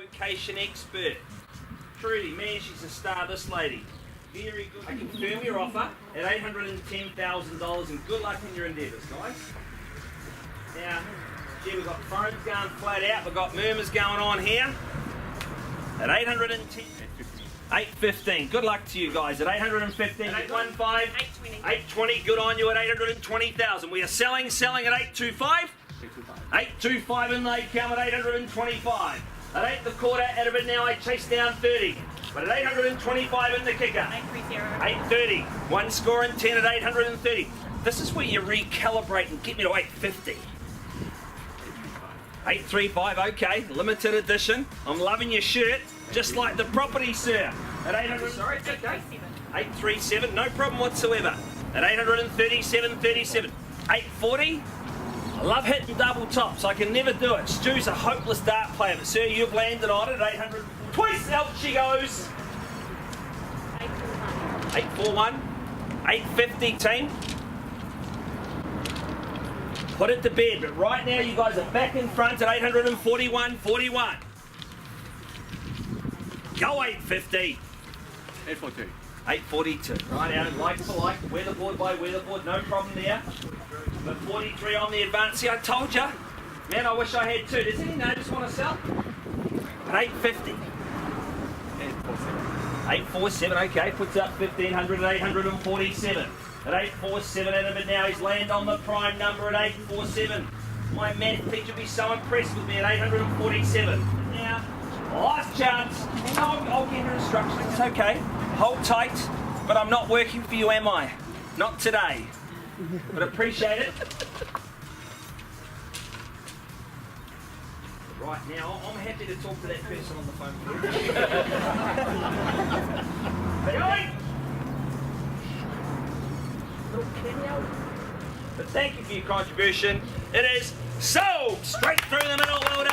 location expert. Trudi, man, she's a star, this lady. Very good. I confirm your offer at $810,000 and good luck in your endeavours, guys. Now, gee, we've got phones going flat out, we've got murmurs going on here. At 810, 815. Good luck to you guys. At 815, 815, 820. Good on you at 820,000. We are selling at 825. 825 and they come at 825. At 8 the quarter, out of it now I chase down 30. But at 825 in the kicker. 830. One score and 10 at 830. This is where you recalibrate and get me to 850. 835, okay, limited edition. I'm loving your shirt, just like the property, sir. At 800, sorry, it's okay. 837, no problem whatsoever. At 837.37. 840. I love hitting double tops. I can never do it. Stu's a hopeless dart player, but sir, you've landed on it at 800. Twice out she goes. 841. 850, team. Put it to bed, but right now you guys are back in front at 841.41. Go 850. 842. 842. Right out, like for like, weatherboard by weatherboard, no problem there. But 43 on the advance. See, I told you. Man, I wish I had two. Does any neighbours want to sell? At 850. 847, okay, puts up 1500 at 847. At 847 out of it now, he's landed on the prime number at 847. My math teacher will be so impressed with me at 847. Now, last chance. I'll give her instructions, it's okay. Hold tight, but I'm not working for you, am I? Not today. But appreciate it. Right now, I'm happy to talk to that person on the phone. But thank you for your contribution. It is sold straight through the middle. Well done.